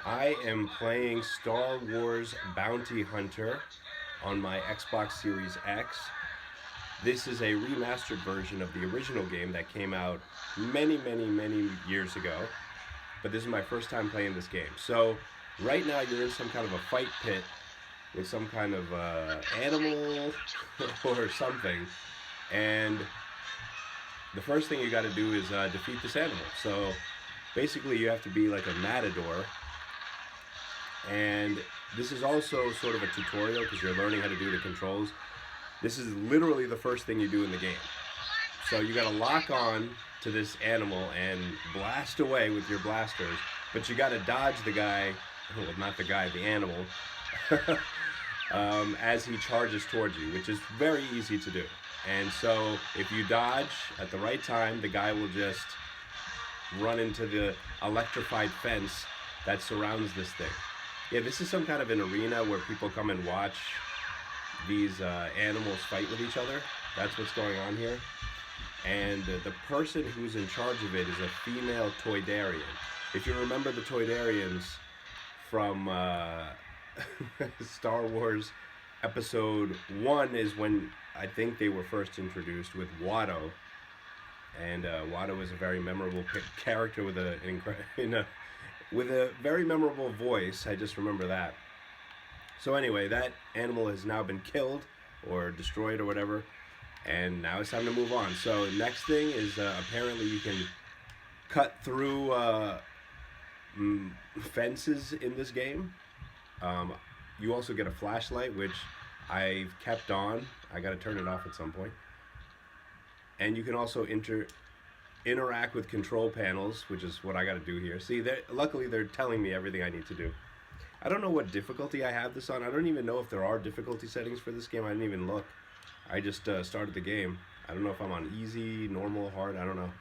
I am playing Star Wars Bounty Hunter on my Xbox Series X. This is a remastered version of the original game that came out many, many, many years ago. But this is my first time playing this game. So, right now you're in some kind of a fight pit with some kind of animal or something. And the first thing you got to do is defeat this animal. So, basically, you have to be like a matador, and this is also sort of a tutorial because you're learning how to do the controls. This is literally the first thing you do in the game. So you got to lock on to this animal and blast away with your blasters, but you got to dodge the guy, well, not the guy, the animal, as he charges towards you, which is very easy to do. And so if you dodge at the right time, the guy will just run into the electrified fence that surrounds this thing. Yeah, this is some kind of an arena where people come and watch these animals fight with each other. That's what's going on here. And the person who's in charge of it is a female Toydarian. If you remember the Toydarians from Star Wars Episode 1 is when I think they were first introduced with Watto. And Watto is a very memorable character with with a very memorable voice. I just remember that. So anyway, that animal has now been killed or destroyed or whatever, and now it's time to move on. So next thing is apparently you can cut through fences in this game. You also get a flashlight, which I've kept on. I got to turn it off at some point. And you can also interact with control panels, which is what I got to do here. See, luckily they're telling me everything I need to do. I don't know what difficulty I have this on. I don't even know if there are difficulty settings for this game. I didn't even look. I just started the game. I don't know if I'm on easy, normal, hard. I don't know.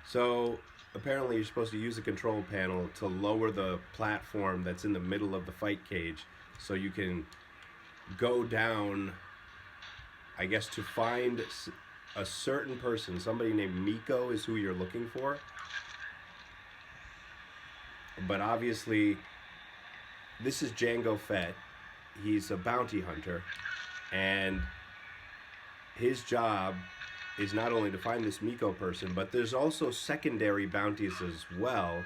So apparently you're supposed to use the control panel to lower the platform that's in the middle of the fight cage so you can go down, I guess, to find a certain person. Somebody named Miko is who you're looking for. But obviously, this is Jango Fett. He's a bounty hunter, and his job is not only to find this Miko person, but there's also secondary bounties as well.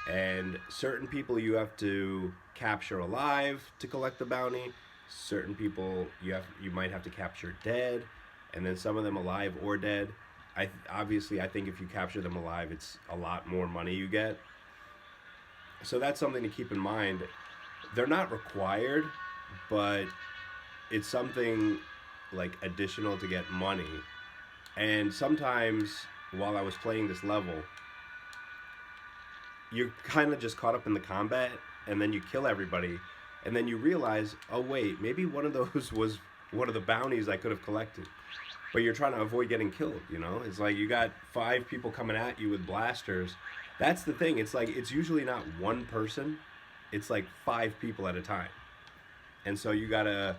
And certain people you have to capture alive to collect the bounty. Certain people you might have to capture dead, and then some of them alive or dead. Obviously I think if you capture them alive, it's a lot more money you get. So that's something to keep in mind. They're not required, but it's something like additional to get money. And sometimes while I was playing this level, you're kind of just caught up in the combat, and then you kill everybody, and then you realize, oh wait, maybe one of those was one of the bounties I could have collected. But you're trying to avoid getting killed, you know? It's like you got 5 people coming at you with blasters. That's the thing. It's like it's usually not one person. It's like 5 people at a time. And so you got to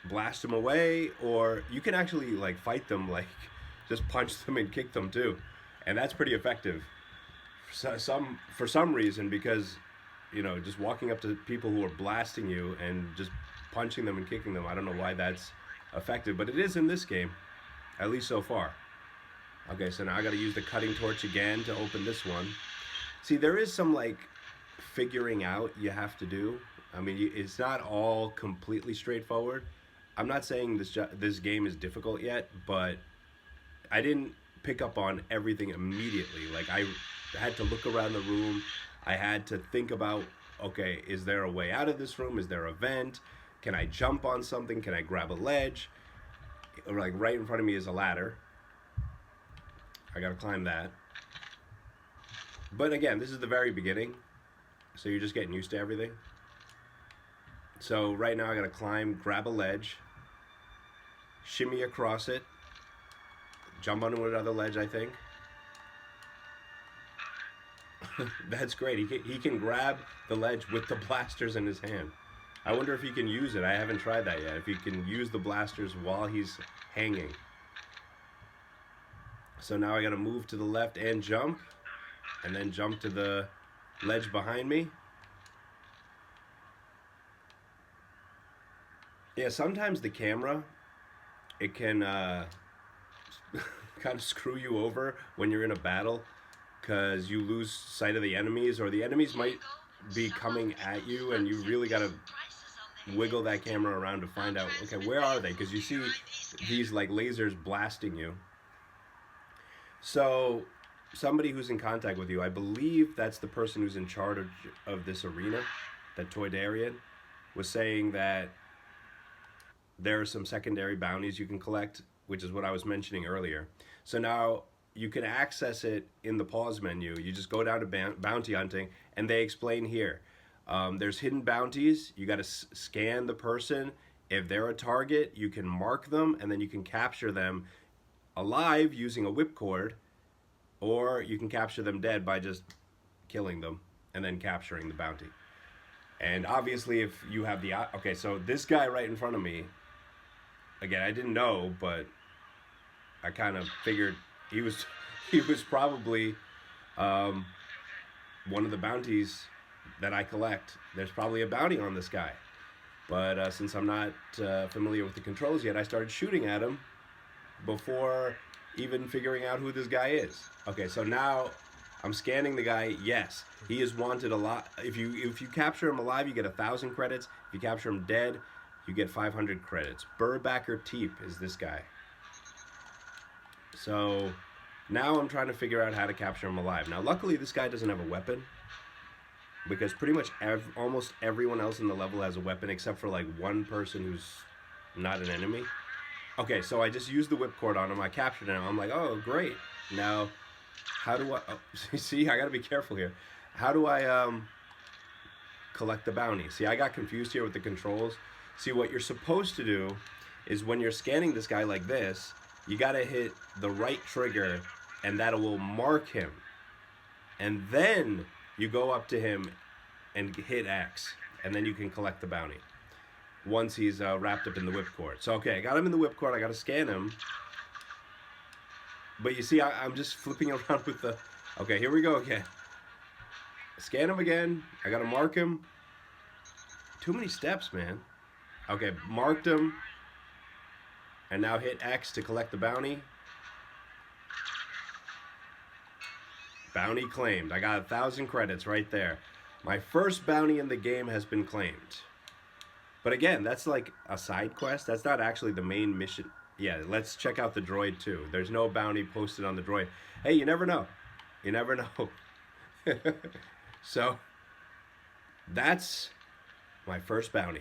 blast them away, or you can actually like fight them, like just punch them and kick them too. And that's pretty effective. For some reason, because just walking up to people who are blasting you and just punching them and kicking them, I don't know why that's effective, but it is in this game, at least so far. Okay, so now I got to use the cutting torch again to open this one. See, there is some like figuring out you have to do. I mean, it's not all completely straightforward. I'm not saying this game is difficult yet, but I didn't pick up on everything immediately. Like I had to look around the room. I had to think about, okay, is there a way out of this room? Is there a vent? Can I jump on something? Can I grab a ledge? Like right in front of me is a ladder. I gotta climb that. But again, this is the very beginning, so you're just getting used to everything. So right now I gotta climb, grab a ledge, shimmy across it, jump onto another ledge, I think. That's great. He can grab the ledge with the blasters in his hand. I wonder if he can use it. I haven't tried that yet. If he can use the blasters while he's hanging. So now I gotta move to the left and jump, and then jump to the ledge behind me. Yeah, sometimes the camera, it can kind of screw you over when you're in a battle because you lose sight of the enemies, or the enemies might be coming at you and you really got to wiggle that camera around to find out, okay, where are they? Because you see these like lasers blasting you. So somebody who's in contact with you, I believe that's the person who's in charge of this arena, that Toydarian, was saying that there are some secondary bounties you can collect, which is what I was mentioning earlier. So now you can access it in the pause menu. You just go down to bounty hunting, and they explain here. There's hidden bounties. You got to scan the person. If they're a target, you can mark them, and then you can capture them alive using a whipcord, or you can capture them dead by just killing them and then capturing the bounty. And obviously, if you have the... Okay, so this guy right in front of me, again, I didn't know, but I kind of figured he was probably one of the bounties that I collect. There's probably a bounty on this guy. But since I'm not familiar with the controls yet, I started shooting at him before even figuring out who this guy is. Okay, so now I'm scanning the guy. Yes, he is wanted a lot. If you capture him alive, you get 1,000 credits. If you capture him dead, you get 500 credits. Burbacker Teep is this guy. So now I'm trying to figure out how to capture him alive. Now, luckily, this guy doesn't have a weapon, because pretty much almost everyone else in the level has a weapon except for like one person who's not an enemy. Okay, so I just used the whipcord on him. I captured him. I'm like, oh, great. Now, how do I... Oh, see, I got to be careful here. How do I collect the bounty? See, I got confused here with the controls. See, what you're supposed to do is when you're scanning this guy like this, you got to hit the right trigger, and that will mark him. And then you go up to him and hit X, and then you can collect the bounty once he's wrapped up in the whipcord. So, okay, I got him in the whipcord. I got to scan him. But you see, I'm just flipping around with the... Okay, here we go again. Scan him again. I got to mark him. Too many steps, man. Okay, marked him. And now hit X to collect the bounty. Bounty claimed. I got 1,000 credits right there. My first bounty in the game has been claimed. But again, that's like a side quest. That's not actually the main mission. Yeah, let's check out the droid too. There's no bounty posted on the droid. Hey, you never know. You never know. So, that's my first bounty.